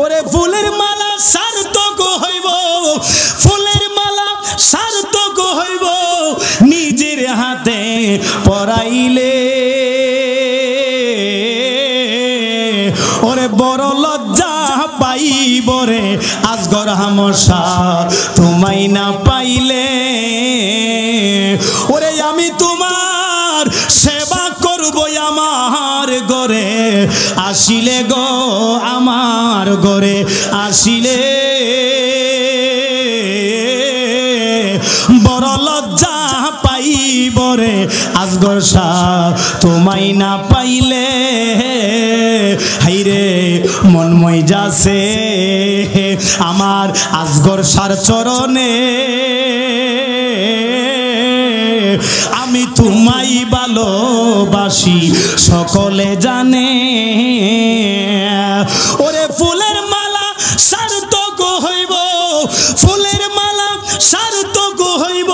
ওরে ফুলের মালা সার্থক হইব, ফুলের মালা সার্থক হইব নিজের হাতে পরাইলে। ওরে বড় লজ্জা পাইব রে আজগর হামশা তোমায় না পাইলে। ওরে আমি তোমার সেবা করব আমার ঘরে আসিলে গো, আমার ঘরে আসিলে। বড় লজ্জা পাইব রে আজগর শাহ তোমায় না পাইলে। হাইরে মন মই যাচ্ছে আমার আজগর শাহর চরণে, আমি তোমায় ভালোবাসি সকলে জানে। ওরে ফুলের মালা সার্থক হইব, ফুলের মালা সার্থক হইব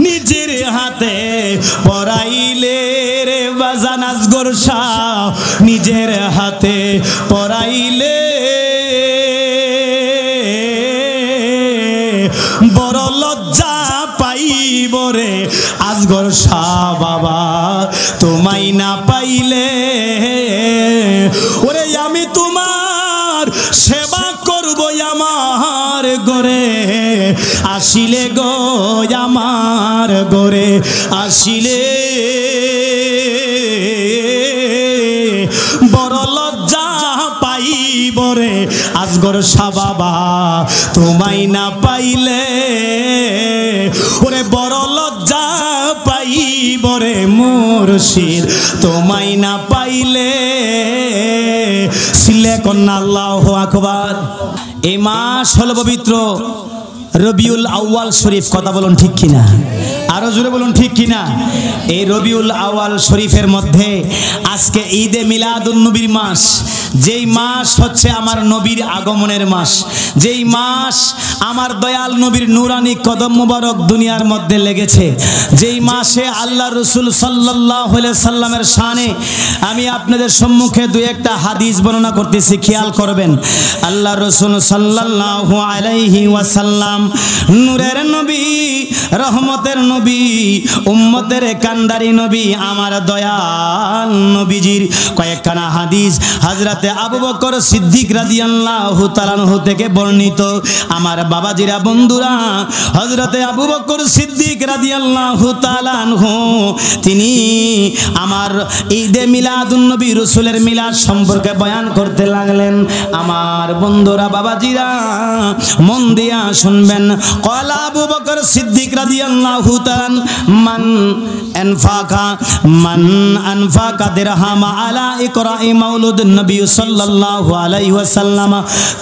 নিজের হাতে পরাইলে রে বাজান আজগর শাহ নিজের হাতে পরাইলে। বড় লজ্জা পাইব রে আজগর শাহ বাবা তোমায় না পাইলে। ওরে আমি তোমার সেবা করব আমার ঘরে আসিলে গো, আমার ঘরে আসিলে। বড় লজ্জা পাইব রে আজগর শাহ বাবা তোমায় না পাইলে। ওরে বড় লজ্জা পাইব রে মুর্শিদ তোমায় না পাইলে। সিলে কন্যা আল্লাহু আকবার। এই মাস হলো পবিত্র রবিউল আউয়াল শরীফ। কথা বলুন ঠিক কিনা, আরো জোরে বলুন ঠিক কিনা। এই রবিউল আউয়াল শরীফের মধ্যে আজকে ঈদে মিলাদুন নবীর মাস, যেই মাস হচ্ছে আমার নবীর আগমনের মাস, যেই মাস আমার দয়াল নবীর নূরানি কদম মুবারক দুনিয়ার মধ্যে লেগেছে, যেই মাসে আল্লাহ রসুল সাল্লাল্লাহু আলাইহি সাল্লামের শানে আমি আপনাদের সম্মুখে দুই একটা হাদিস বর্ণনা করতেছি, খেয়াল করবেন। আল্লাহ রসুল সাল্লাল্লাহু আলাইহি ওয়াসাল্লাম নূরের নবী, রহমতের নবী, উম্মতের কান্ডারি নবী, আমার দয়াল নবীজির কয়েকখানা হাদিস হযরতে আবু বকর সিদ্দিক রাদিয়াল্লাহু তাআলা আনহু থেকে বর্ণিত। আমার বাবাজিরা, বন্ধুরা, হযরতে আবু বকর সিদ্দিক রাদিয়াল্লাহু তাআলা আনহু তিনি আমার ঈদে মিলাদুন নবী রাসূলের মিলাদ সম্পর্কে বয়ান করতে লাগলেন। আমার বন্ধুরা, বাবাজিরা, মন দিয়া শুনবেন। ক্বালা আবু বকর সিদ্দিক রাদিয়াল্লাহু তাআলা মান আনফাকা দিরহামা আলা ইকরাই মাউলুদুন নবী সাল্লাল্লাহু আলাইহি ওয়াসাল্লাম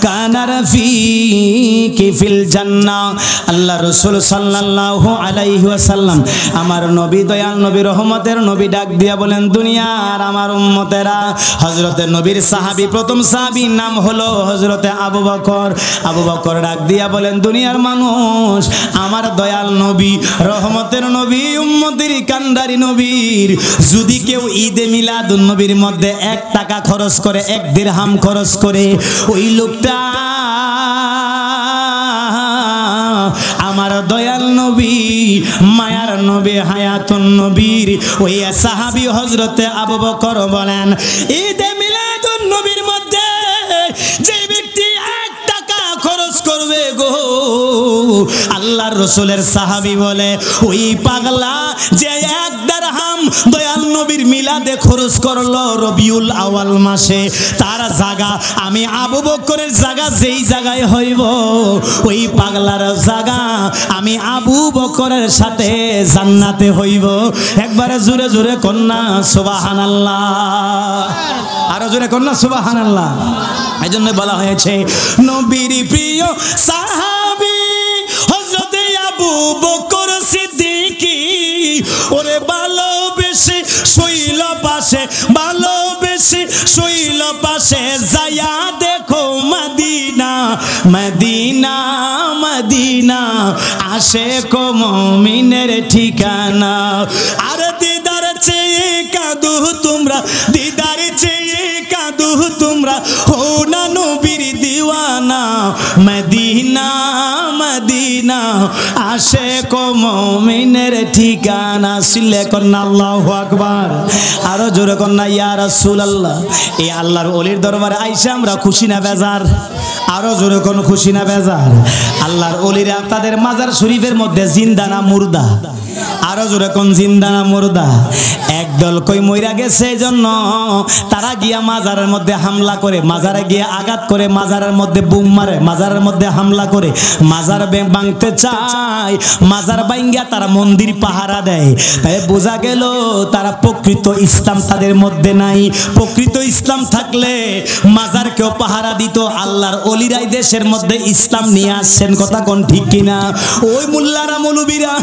কানা রাফিকি ফিল জান্নাহ। আল্লাহ রাসূল সাল্লাল্লাহু আলাইহি ওয়াসাল্লাম আমার নবী, দয়াল নবী, রহমতের নবী ডাক দিয়া বলেন, দুনিয়ার আমার উম্মতেরা, হযরতে নবীর সাহাবী, প্রথম সাহাবীর নাম হলো হযরতে আবু বকর। আবু বকর ডাক দিয়া বলেন, দুনিয়ার মানুষ, আমার দয়াল নবী, রহমতের নবী, উম্মতের কান্ডারি নবীর যদি কেউ ঈদে মিলাদুন নবীর মধ্যে 1 টাকা খরচ করে, 1 দিরহাম খরচ করে, ওই লোকটা আমার দয়াল নবী, মায়ার নবী, হায়াতুন নবীর ওই সাহাবী হযরতে আবু বকর বলেন, ঈদে মিলাদুন নবীর মধ্যে যে ব্যক্তি 1 টাকা খরচ করবে গো, আল্লাহর রাসূলের সাহাবী বলে ওই পাগলা যে 1 দিরহাম দয়াল নবীর মিলাদে খরচ করলো রবিউল আউয়াল মাসে, তার জায়গা আমি আবু বকরের জায়গা যেই জায়গায় হইব, ওই পাগলার জায়গা আমি আবু বকরের সাথে জান্নাতে হইব। একবারে জোরে জোরে কন্যা সুবহানাল্লাহ, আরো জোরে কন্যা সুবহানাল্লাহ। এজন্য বলা হয়েছে নবীর প্রিয় সাহাবী হযরতে আবু বকর সিদ্দিকী, ওরে ভালোবেসে শৈল পাশে, ভালোবেসে শৈল পাশে যায়া দেখো মদিনা, মদিনা, মদিনা আশিক মুমিনের ঠিকানা। আর দিদার চেয়ে কাঁদো তোমরা, দিদার চেয়ে কাঁদো তোমরা, হো না নবীর দিও ঠিকানা মদিনা মদিনা আশিক ও মুমিনের ঠিকানা সিলে কন্না আল্লাহু আকবার আরো জোরে কন্না ইয়া রাসূলুল্লাহ এই আল্লাহর ওলির দরবারে আইসা আমরা খুশি না বেজার আরো জোরে কোন খুশি না বেজার আল্লাহর ওলিরা তাদের মাজার শরীফের মধ্যে জিন্দা না মুর্দা আরো জোরে কোন জিন্দা না মুর্দা একদল কই মইরা গেছে এজন্য তারা গিয়া মাজারের মধ্যে হামলা করে মাজারে গিয়ে আঘাত করে মাজারের মধ্যে বুম মারে মাজারের মধ্যে হামলা করে মাজার ভাঙতে চায় মাজার ভাঙ্গিয়া তারা মন্দির পাহারা দেয় তাই বোঝা গেল তারা প্রকৃত ইসলাম তাদের মধ্যে নাই প্রকৃত ইসলাম থাকলে মাজারকেও পাহারা দিত আল্লাহর ওলিরাই দেশের মধ্যে ইসলাম নিয়ে আসছেন কথা কোন ঠিক কিনা ওই মোল্লারা মৌলবীরা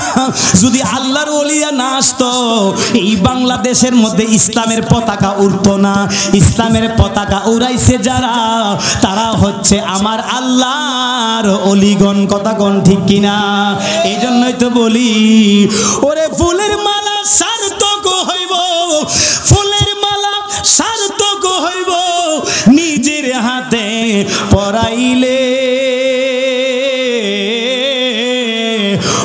যদি আল্লাহর ওলিরা না আসতো এই বাংলাদেশের মধ্যে ইসলামের পতাকা উড়তো না ইসলামের পতাকা উড়াইছে যারা তারা হচ্ছে আমার আল্লাহর ওলিগণ কথা কোন ঠিক কিনা এই জন্যই তো বলি ওরে ফুলের মালা সার্থক হইব ফুলের মালা সার্থক হইব নিজের হাতে পরাইলে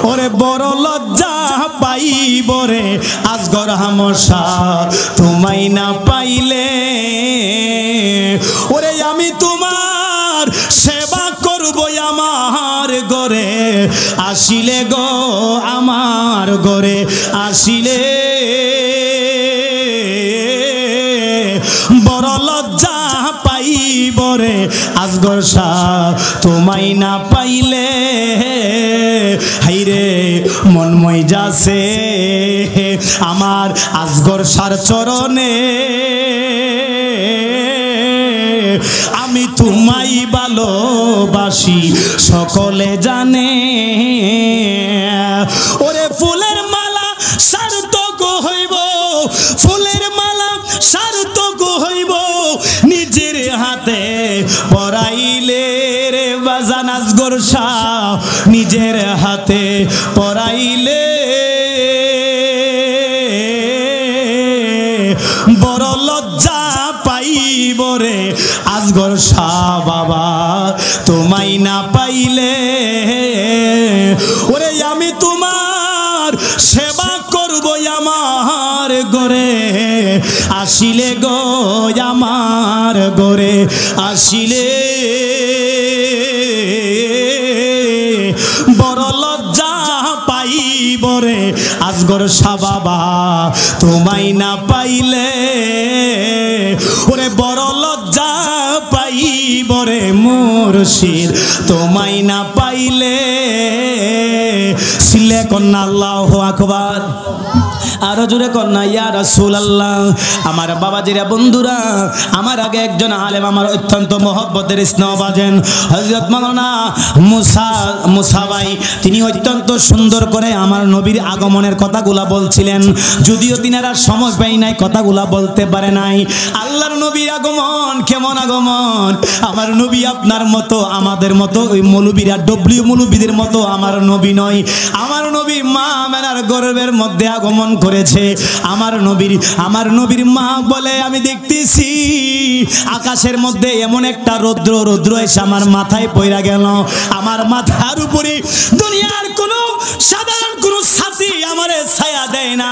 ওরে বড় লজ্জা পাইব রে আজগর হামশা তোমায় না পাইলে ওরে আমি তোমার সেবা করব আমার ঘরে আসিলে গো আমার ঘরে আসিলে বড় লজ্জা পাইব রে আজগর শাহ তোমায় না পাইলে হাইরে মনময় যাছে আমার আজগর শাহর চরণে আমি তোমায় ভালোবাসি সকলে জানে ওরে ফুলের মালা সার্থক হইব ফুলের মালা সার্থক হইব নিজের হাতে পরাইলে রে বাজান আজগর শাহ নিজের হাতে পরাইলে বড় লজ্জা পাইব রে আজগর শাহ বাবা তোমায় না পাইলে ওরে আমি তোমার সেবা করব আমার ঘরে আসিলে গো আমার ঘরে আসিলে বড় লজ্জা পাইব রে আজগর শাহ বাবা তোমায় না পাইলে ওরে বড় লজ্জা পাইব রে মুর্শিদ তোমায় না পাইলে সিলে কন্না আল্লাহু আকবার আরো জোরে কন্যা ইয়া রাসূলুল্লাহ আমার বাবাজিরা বন্ধুরা আমার আগে একজন আলেম আমার অত্যন্ত মহব্বতের স্নেহভাজন হযরত মাওলানা মুসা ভাই তিনি অত্যন্ত সুন্দর করে আমার নবীর আগমনের কথাগুলা বলছিলেন যদিও তিনারা সময় পাই নাই কথাগুলা বলতে পারে নাই আল্লাহর নবীর আগমন কেমন আগমন আমার নবী আপনার মতো আমাদের মতো ওই মৌলবীরা ডব্লিউ মৌলবীদের মতো আমার নবী নয় আমার নবী মা আমেনার গর্ভের মধ্যে আগমন করেছে আমার নবীর মা বলে আমি দেখতেছি আকাশের মধ্যে এমন একটা রৌদ্র এসে আমার মাথায় পড়া গেল আমার মাথার উপরে দুনিয়ার কোনো সাধারণ কোনো ছাতি আমারে ছায়া দেয় না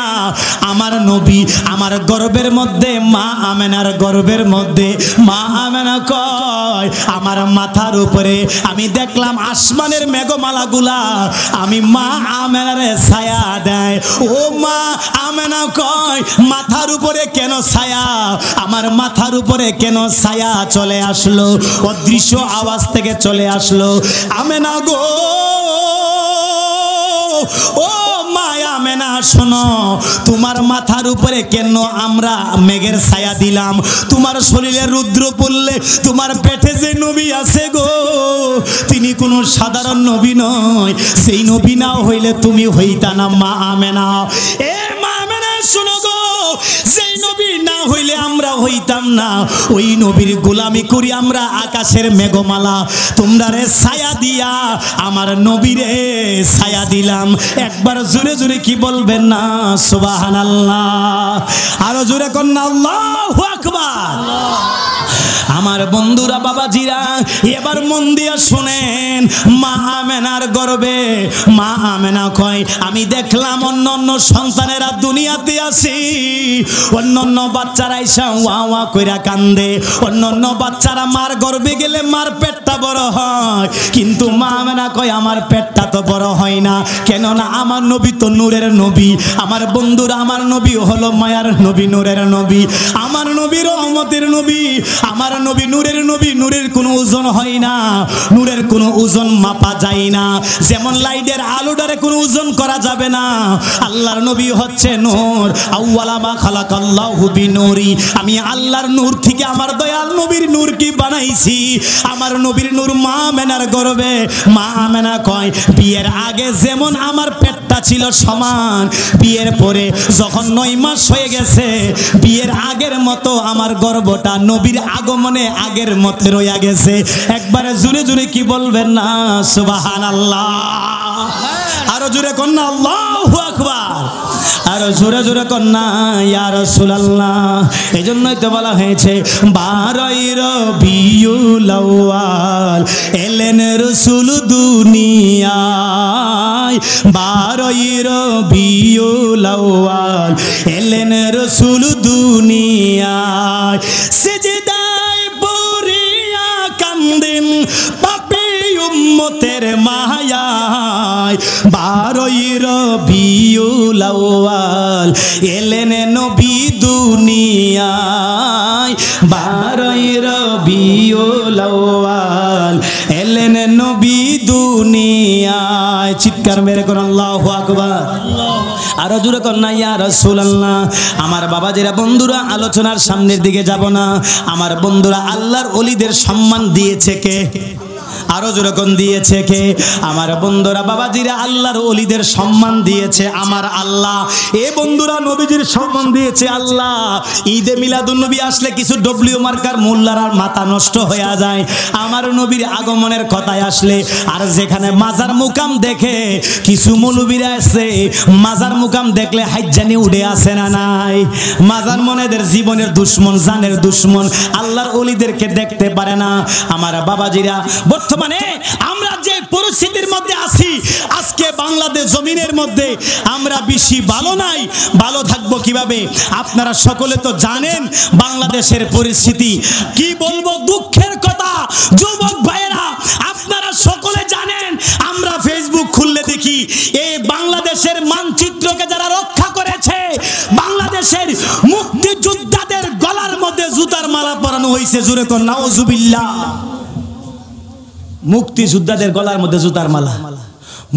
আমার নবী আমার গর্ভের মধ্যে মা আমেনার গর্ভের মধ্যে মা আমেনা কয় আমার মাথার উপরে আমি দেখলাম আসমানের মেঘমালাগুলা আমি মা আমেনারে ছায়া দেয় ও মা আমেনা কয় মাথার উপরে কেন ছায়া আমার মাথার উপরে কেন ছায়া চলে আসলো অদৃশ্য আওয়াজ থেকে চলে আসলো আমেনা গো ও মায়া মেনা শোনো তোমার মাথার উপরে কেন আমরা মেঘের ছায়া দিলাম তোমার শরীরে রুদ্র পড়লে তোমার পেটে যে নবী আছে গো তিনি কোনো সাধারণ নবী নয় সেই নবী না হইলে তুমি হইতা না মা আমেনা এ মা আমেনা শোনো গো সেই নবী না হইলে আমরা হইতাম না ওই নবীর গোলামি করি আমরা আকাশের মেঘমালা তোমরা রে ছায়া দিয়া আমার নবীরে ছায়া দিলাম একবার জোরে জোরে কি বলবেন না সুবহানাল্লাহ আরো জোরে কন্না আল্লাহু আকবার আমার বন্ধুরা বাবাজিরা এবার মন দিয়ে শুনেন, মা আমেনার গর্বে মা আমেনা কয় আমি দেখলাম অন্য সন্তানেরা দুনিয়াতে আসি, অন্য বাচ্চারা এসে ওয়া ওয়া কইরা কান্দে, অন্য বাচ্চারা মার গর্বে গেলে মার পেটটা বড় হয়, কিন্তু মা আমেনা কয় আমার পেটটা তো বড় হয় না, কেননা আমার নবী তো নূরের নবী। আমার বন্ধুরা আমার নবী হলো মায়ার নবী, নূরের নবী, আমার নবী রহমতের নবী, আমার নবী নূরের নবী। নূরের কোনো ওজন হয় না, নূরের কোনো ওজন মাপা যায় না, যেমন লাইটের আলোটারে কোনো ওজন করা যাবে না। আল্লাহর নবী হচ্ছে নূর, আউয়ালা মা খালাকাল্লাহু বিনূরি, আমি আল্লাহর নূর থেকে আমার দয়াল নবীর নূর কি বানাইছি। আমার নবীর নূর মা আমেনার গর্বে। মা আমেনা কয় বিয়ের আগে যেমন আমার পেটটা ছিল সমান, বিয়ের পরে যখন 9 মাস হয়ে গেছে, বিয়ের আগের মতো আমার গর্ভটা নবীর আগমনে আগের মতো রইয়া গেছে। একবারে জোরে জোরে কি বলবেন না সুবহানাল্লাহ, আরো জোরে কন্যা আল্লাহু আকবার, আরো জোরে জোরে কন্যা ইয়া রাসূলুল্লাহ। এজন্যই তো বলা হয়েছে 12 রবিউল আউয়াল এলেন রাসূল দুনিয়ায়, 12 রবিউল আউয়াল এলেন রাসূল দুনিয়ায়, সিজদায় পড়িয়া কান্দেন পাপী উম্মতের মায়ায়, 12 রবিউল আউয়াল এলেন নবী দুনিয়ায়, 12 রবিউল আউয়াল এলেন নবী দুনিয়ায়। চিৎকার মেরে কোন আল্লাহু আকবার, আরো জোরে কোন না ইয়া রাসূলুল্লাহ। আমার বাবাজিরা বন্ধুরা আলোচনার সামনের দিকে যাব না, আমার বন্ধুরা আল্লাহর ওলিদের সম্মান দিয়েছে কে? আরো যেরকম দিয়েছে কে? আমার বন্ধুরা বাবাজিরা আল্লাহর ওলিদের সম্মান দিয়েছে আমার আল্লাহ। এ বন্ধুরা নবীজির সম্মান দিয়েছে আল্লাহ। ঈদে মিলাদুন নবী আসলে কিছু ডব্লিউ মার্কার মোল্লার আর মাথা নষ্ট হয়ে যায়। আমার নবীর আগমনের কথায় আসলে আর যেখানে মাজার মুকাম দেখে কিছু মৌলবীরা আছে, মাজার মুকাম দেখলে হাইজানি উড়ে আসে না নাই? মাজার মনেদের জীবনের দুশ্মন, জানের দুশ্মন, আল্লাহর ওলিদেরকে দেখতে পারে না। আমার বাবাজিরা বর্তমানে আমরা যে পরিস্থিতির মধ্যে আছি, আজকে বাংলাদেশ জমিনের মধ্যে আমরা বেশি ভালো নাই। ভালো থাকবো কিভাবে? আপনারা সকলে তো জানেন বাংলাদেশের পরিস্থিতি। কি বলবো, দুঃখের কথা যুবক ভাইয়েরা, আপনারা সকলে জানেন। আমরা ফেসবুক খুললে দেখি এই বাংলাদেশের মানচিত্রকে যারা রক্ষা করেছে, বাংলাদেশের মুক্তিযোদ্ধাদের গলার মধ্যে জুতার মালা পরানো হয়েছে। জোরে কর নাউজুবিল্লাহ। মুক্তিযোদ্ধাদের গলার মধ্যে জুতার মালা,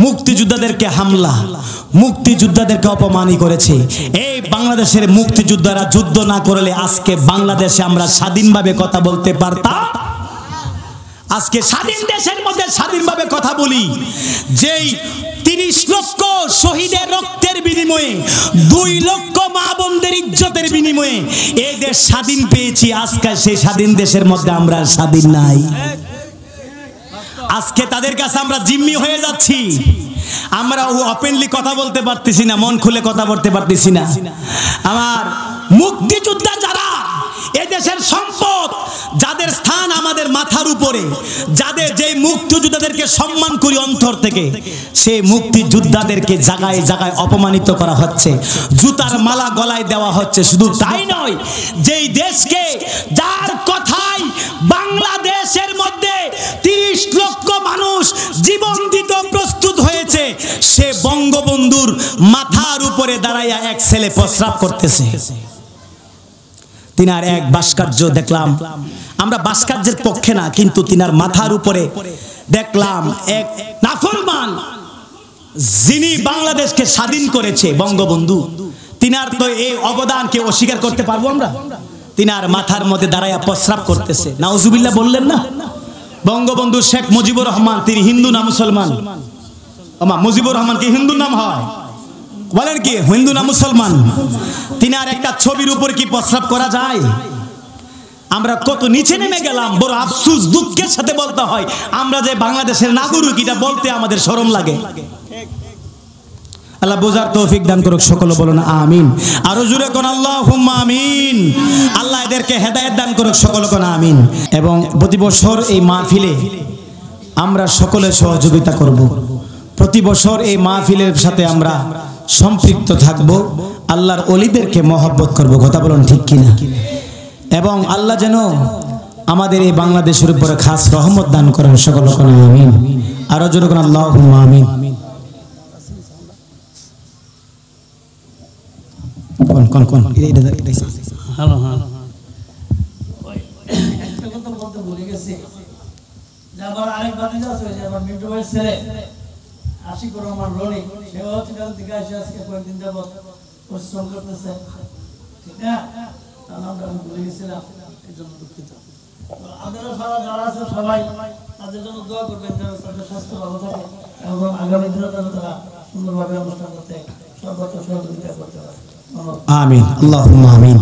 মুক্তিযোদ্ধাদেরকে হামলা, মুক্তিযোদ্ধাদেরকে অপমানই করেছে। এই বাংলাদেশের মুক্তিযোদ্ধারা যুদ্ধ না করলে আজকে বাংলাদেশে আমরা স্বাধীনভাবে কথা বলতে পারতাম। আজকে স্বাধীন দেশের মধ্যে স্বাধীনভাবে কথা বলি। যেই 30 লক্ষ শহীদের রক্তের বিনিময়ে, 2 লক্ষ মা বোনদের ইজ্জতের বিনিময়ে এই দেশ স্বাধীন পেয়েছি। আজকে সেই স্বাধীন দেশের মধ্যে আমরা স্বাধীন নাই। আজকে তাদের কাছে আমরা জিম্মি হয়ে যাচ্ছি। আমরা ওপেনলি কথা বলতে পারতেছি না, মন খুলে কথা বলতে পারতেছি না। আমার মুক্তিযোদ্ধা যারা, এদেশের সম্পদ, যাদের স্থান আমাদের মাথার উপরে, যাদের যে মুক্তিযোদ্ধাদেরকে সম্মান করি অন্তর থেকে, সেই মুক্তিযোদ্ধাদেরকে জায়গায় জায়গায় অপমানিত করা হচ্ছে, জুতার মালা গলায় দেওয়া হচ্ছে। শুধু তাই নয়, যেই দেশকে, যার কথাই বাংলাদেশের মধ্যে 30 লক্ষ মানুষ জীবন দিতে প্রস্তুত হয়েছে, সে বঙ্গবন্ধুর মাথার উপরে দাঁড়াইয়া এক ছেলে প্রস্রাব করতেছে। তিনার এক ভাস্কর্য দেখলাম, আমরা ভাস্কর্যের পক্ষে না, কিন্তু তিনার মাথার উপরে দেখলাম এক নাফরমান, যিনি বাংলাদেশকে স্বাধীন করেছে, বঙ্গবন্ধু। তিনার তো এই অবদানকে অস্বীকার করতে পারবো আমরা? তিনার মাথার মধ্যে দাঁড়াইয়া প্রস্রাব করতেছে। নাউজুবিল্লাহ বললেন না? বঙ্গবন্ধু শেখ মুজিবুর রহমান, তিনি হিন্দু না মুসলমান? মুজিবুর রহমান কি হিন্দু নাম হয়? বলেন কি হিন্দু না মুসলমান? তিনার একটা ছবির উপর কি প্রস্রাব করা যায়? আমরা কত নিচে নেমে গেলাম। বড় আফসোস, দুঃখের সাথে বলতে হয়, আমরা যে বাংলাদেশের নাগরিক, এটা বলতে আমাদের শরম লাগে। আল্লাহ বোঝার তৌফিক দান করুক, সকলে বলুন আমিন। আরো জোরে কোন আল্লাহুম্মা আমিন। আল্লাহ এদেরকে হেদায়েত দান করুক, সকলে কোন আমিন। এবং প্রতি বছর এই মাহফিলে আমরা সকলে সহযোগিতা করব। প্রতি বছর এই মাহফিলের সাথে আমরা সম্পৃক্ত থাকব, আল্লাহর ওলিদেরকে মহব্বত করব, কথা বলুন ঠিক কিনা। এবং আল্লাহ যেন আমাদের এই বাংলাদেশের উপরে খাস রহমত দান করেন, সকলে কোন আমিন। আরো জোরে কোন আল্লাহুম্মা আমিন। কোন কোন হ্যালো হ্যাঁ একটা কথা বলতে ভুলে গেছি যে আবার আরেক বাতিজা আছে, যে আবার মিন্টু ভাইয়ের ছেলে আশিকুর রহমান রনি, সে হসপিটাল থেকে এসে আজকে কয়েকদিন যাবত পরিশ্রম করতেছে, ঠিক না? তার নামটা আমি ভুলে গেছিলাম, এই জন্য দুঃখিত। আপনারা সবাই যারা আছে সবাই তাদের জন্য দোয়া করবেন যেন তাদের স্বাস্থ্য ভালো থাকে এবং আগামী দিনে যেন তারা সুন্দরভাবে অনুষ্ঠান করতে সর্বোচ্চ সহযোগিতা করতে পারে। آمين اللهم آمين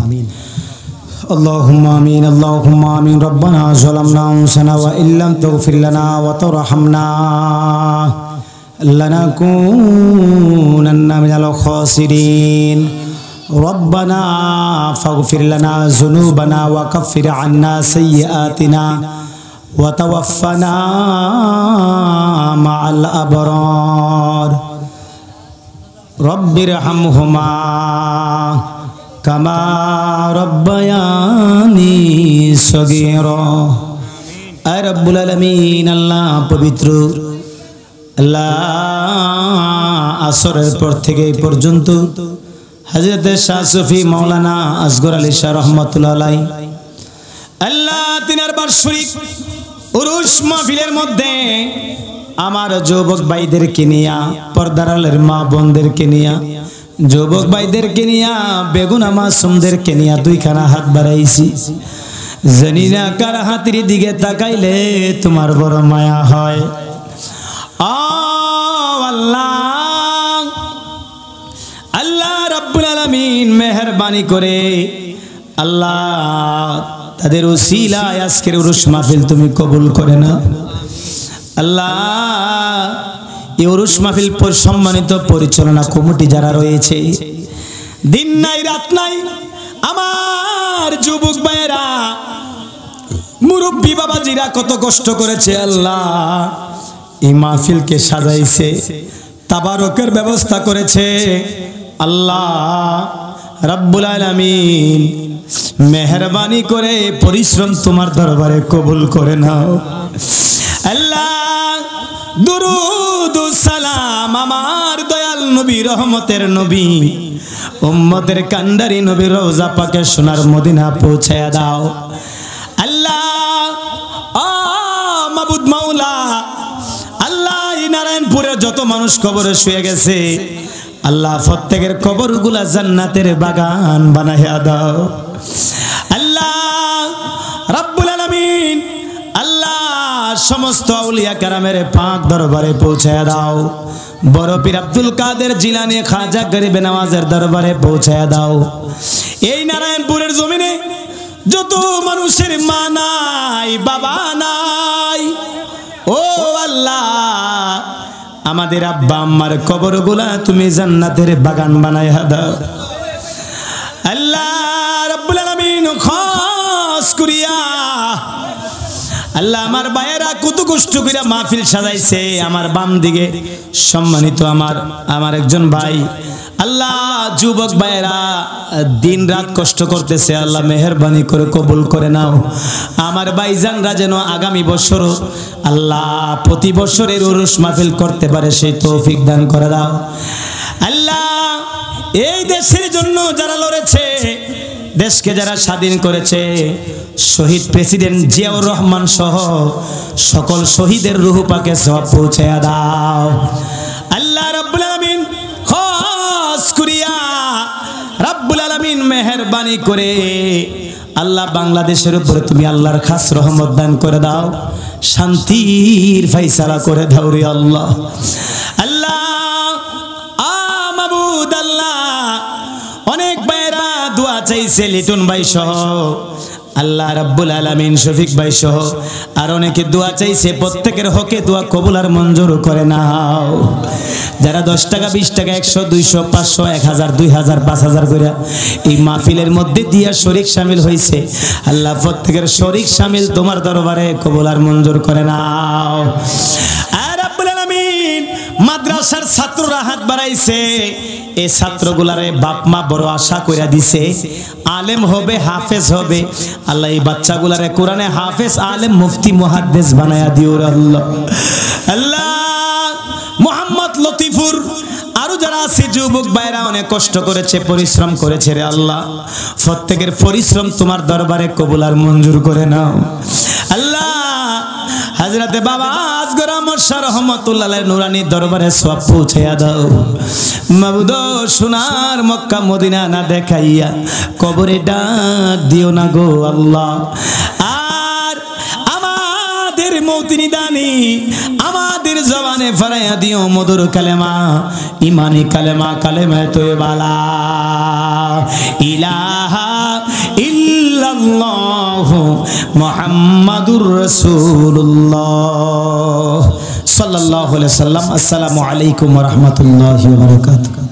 اللهم آمين اللهم آمين ربنا ظلمنا أنفسنا وإن لم تغفر لنا وترحمنا لنكونن من الخاسرين ربنا فاغفر لنا ذنوبنا وكفر عنا سيئاتنا وتوفنا مع الأبرار رب ارحمهما كما ربياني صغيرا اے رب العالمین আল্লাহ পবিত্র আল্লাহ আসরের পর থেকে এই পর্যন্ত হযরত শাহ সুফি মাওলানা আসগর আলী শাহ রহমাতুল্লাহ আলাইহি আল্লাহ তিনার বার্ষিক উরুস মাহফিলের মধ্যে আমার যুবক ভাইদেরকে নিয়া, পর্দার আলের মা বোনদেরকে নিয়া, যুবক ভাইদেরকে নিয়া, বেগুনা মাসুমদেরকে নিয়া দুইখানা হাত বাড়াইছি। জানি না কার হাতের দিকে তাকাইলে তোমার বড় মায়া হয়। আল্লাহ আল্লাহ রাব্বুল আলামিন মেহেরবানি করে আল্লাহ তাদের উসিলায় আজকের উরুস মাহফিল তুমি কবুল করে না আল্লাহ। এই উরুস মাহফিল সম্মানিত পরিচালনা কমিটি যারা রয়েছে, দিন নাই রাত নাই আমার যুবক ভাইয়েরা, মুরব্বী বাবাজিরা কত কষ্ট করেছে আল্লাহ, এই মাহফিলকে সাজাইছে, তাবারকের ব্যবস্থা করেছে আল্লাহ রাব্বুল আলামিন মেহেরবানি করে পরিশ্রম তোমার দরবারে কবুল করে নাও আল্লাহ। দুরুদ ও সালাম আমার দয়াল নবী, রহমতের নবী, উম্মতের কান্ডারি নবী রওজা পাকে সোনার মদিনা পৌঁছায়া দাও আল্লাহ। মাবুদ মাওলা আল্লাহ, এই নারায়ণপুরে যত মানুষ কবরে শুয়ে গেছে আল্লাহ, প্রত্যেকের কবরগুলা জান্নাতের বাগান বানাইয়া দাও আল্লাহ রাব্বুল আলামিন। আল্লাহ সমস্ত আউলিয়া কেরামের পাক দরবারে পৌঁছায়া দাও, বড় পীর আব্দুল কাদের জিলানী খাজা গরিবে নওয়াজের দরবারে পৌঁছায়া দাও। এই নারায়ণপুরের জমিনে যত মানুষের মা নাই, বাবা নাই, ও আল্লাহ আমাদের আব্বা আম্মার কবরগুলা তুমি জান্নাতের বাগান বানাইয়া দাও আল্লাহ রাব্বুল আলামিন। খাস করিয়া আল্লাহ আমার ভাইয়েরা কত কষ্ট করে মাহফিল সাজাইছে, আমার বাম দিকে সম্মানিত আমার একজন ভাই, আল্লাহ যুবক ভাইয়েরা দিন রাত কষ্ট করতেছে, আল্লাহ মেহেরবানি করে কবুল করে নাও। আমার ভাইজানরা যেন আগামী বছর আল্লাহ প্রতি বছরের উরুস মাহফিল করতে পারে সেই তৌফিক দান করে দাও আল্লাহ। এই দেশের জন্য যারা লড়েছে, দেশকে যারা স্বাধীন করেছে, শহীদ প্রেসিডেন্ট জিয়াউর রহমান সহ সকল শহীদের রূহ পাকে সওয়াব পৌঁছায়া দাও আল্লাহ রাব্বুল আলামিন। খাস করিয়া রাব্বুল আলামিন মেহেরবানি করে আল্লাহ বাংলাদেশের উপরে তুমি আল্লাহর খাস রহমত দান করে দাও, শান্তির ফয়সালা করে দাও রে আল্লাহ। আল্লাহ মাবুদ আল্লাহ, অনেক ভাইরা দোয়া চাইছে লিটন ভাই সহ আল্লাহ রাব্বুল আলামিন শফিক ভাই সহ আর অনেকে দোয়া চাইছে, প্রত্যেকের হকে দোয়া কবুল আর মঞ্জুর করে নাও। যারা 10 টাকা 20 টাকা 100 200 500 1000 2000 5000 করে এই মাহফিলের মধ্যে দিয়া শরীক শামিল হয়েছে, আল্লাহ প্রত্যেকের শরীক শামিল তোমার দরবারে কবুল আর মঞ্জুর করে নাও। আর রাব্বুল আলামিন মাদ্রাসার ছাত্ররা হাত বাড়াইছে, এই ছাত্রগুলারে বাপ মা বড় আশা কইরা দিছে আলেম হবে, হাফেজ হবে। আল্লাহ এই বাচ্চাগুলারে কোরআনে হাফেজ, আলেম, মুফতি, মুহাদ্দিস বানায়া দিও রে আল্লাহ। আল্লাহ মোহাম্মদ লতিফুর আরো যারা আছে যুবক ভাইরা অনেক কষ্ট করেছে, পরিশ্রম করেছে রে আল্লাহ, প্রত্যেকের পরিশ্রম তোমার দরবারে কবুল আর মঞ্জুর করে নাও। আল্লাহ হযরতে বাবা আসগর আহমদ শাহ রহমাতুল্লাহ নুরানি দরবারে সওয়াব পৌঁছায়া দাও মাবুদ। সোনার মক্কা মদিনা না দেখাইয়া কবরে ডাক দিও না গো আল্লাহ। আর আমাদের মৌতিনি দানি আমাদের জবানে ফরাইয়া দিও মধুর কালেমা, ইমানি কালেমা, কালেমা তয়্যিবা লা ইলাহা ইল্লাল্লাহ মুহাম্মাদুর রাসূলুল্লাহ সাল্লাল্লাহু আলাইহি ওয়াসাল্লাম। আসসালামু আলাইকুম ওয়া রাহমাতুল্লাহি ওয়া বারাকাতুহু।